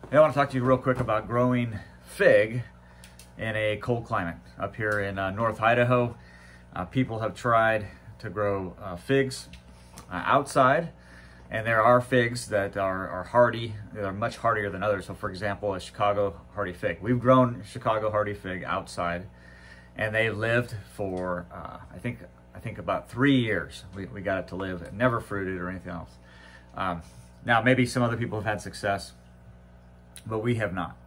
I want to talk to you real quick about growing fig in a cold climate. Up here in North Idaho, people have tried to grow figs outside, and there are figs that are hardy. They're much hardier than others. So for example, a Chicago hardy fig. We've grown Chicago hardy fig outside, and they lived for, I think about 3 years. We got it to live. It never fruited or anything else. Now, maybe some other people have had success, but we have not.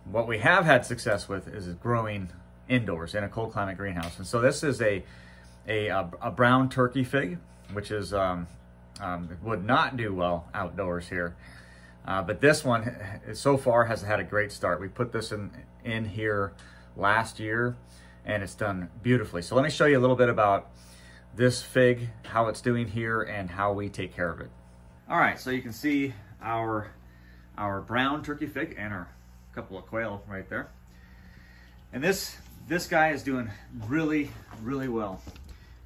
What we have had success with is growing indoors in a cold climate greenhouse. And so this is a brown turkey fig, which is would not do well outdoors here. But this one so far has had a great start. We put this in here last year, and it's done beautifully. So let me show you a little bit about this fig, how it's doing here, and how we take care of it. All right, so you can see our brown turkey fig and our couple of quail right there. And this guy is doing really, really well.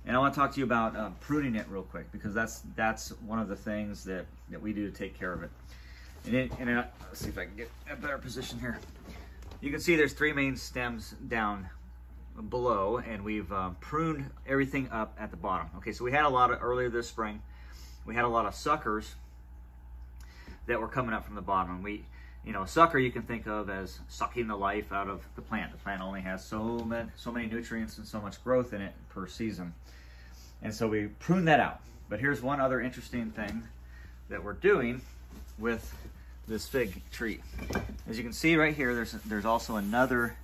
And I want to talk to you about pruning it real quick, because that's one of the things that we do to take care of it. And let's see if I can get a better position here. You can see there's 3 main stems down below, and we've pruned everything up at the bottom. Okay, so we had a lot of, earlier this spring, we had a lot of suckers that were coming up from the bottom. A sucker you can think of as sucking the life out of the plant. The plant only has so many nutrients and so much growth in it per season. And so we prune that out. But here's one other interesting thing that we're doing with this fig tree. As you can see right here, there's also another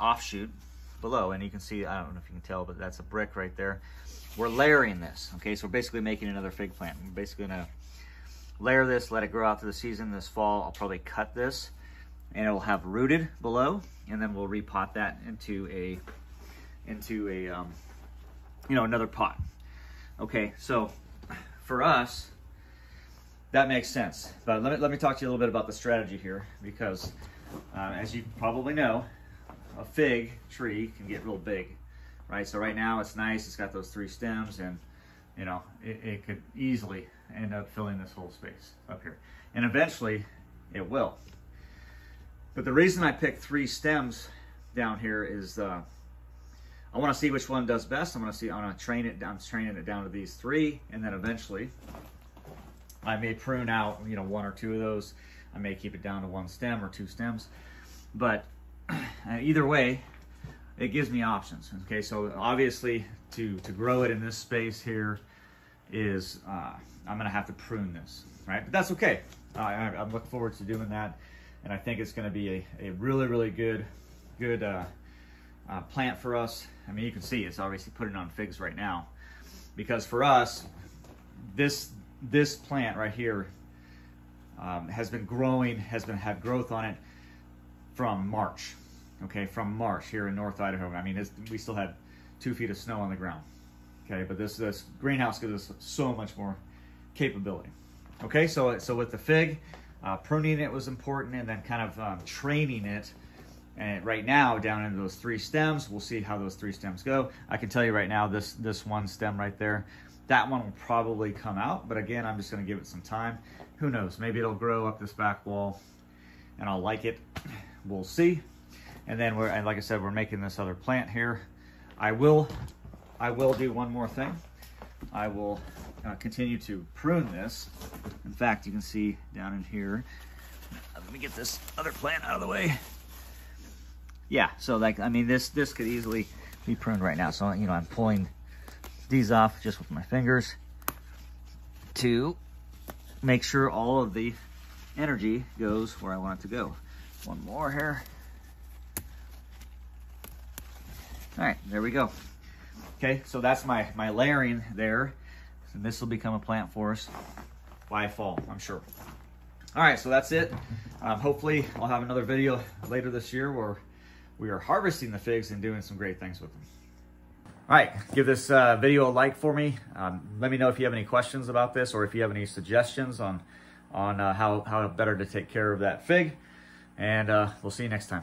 offshoot below, and you can see, I don't know if you can tell, but that's a brick right there. We're layering this, okay? So we're basically making another fig plant. We're basically gonna layer this, let it grow out through the season. This fall, I'll probably cut this, and it'll have rooted below, and then we'll repot that into a another pot. Okay, so for us, that makes sense. But let me talk to you a little bit about the strategy here, because as you probably know, a fig tree can get real big, right? So right now it's nice, it's got those 3 stems, and it could easily end up filling this whole space up here. And eventually it will. But the reason I picked 3 stems down here is I want to see which one does best. I want to train it down. I'm training it down to these 3, and then eventually I may prune out 1 or 2 of those. I may keep it down to 1 stem or 2 stems. But either way, it gives me options. Okay, so obviously to grow it in this space here is I'm gonna have to prune this, right? But that's okay. I'm looking forward to doing that, and I think it's gonna be a really, really good plant for us. I mean, you can see it's obviously putting on figs right now, because for us, this plant right here has been growing, had growth on it from March. Okay, from March here in North Idaho. I mean, we still had 2 feet of snow on the ground. Okay, but this greenhouse gives us so much more capability. Okay, so with the fig, pruning it was important, and then kind of training it. And right now, down into those 3 stems, we'll see how those 3 stems go. I can tell you right now, this 1 stem right there, that one will probably come out. But again, I'm just going to give it some time. Who knows? Maybe it'll grow up this back wall, and I'll like it. We'll see. And then like I said, we're making this other plant here. I will do one more thing. I will continue to prune this. In fact, you can see down in here. Let me get this other plant out of the way. Yeah, so this could easily be pruned right now. So I'm pulling these off just with my fingers to make sure all of the energy goes where I want it to go. One more here. All right, there we go. Okay, so that's my layering there. And this will become a plant for us by fall, I'm sure. All right, so that's it. Hopefully I'll have another video later this year where we are harvesting the figs and doing some great things with them. All right, give this video a like for me. Let me know if you have any questions about this, or if you have any suggestions on how better to take care of that fig. And we'll see you next time.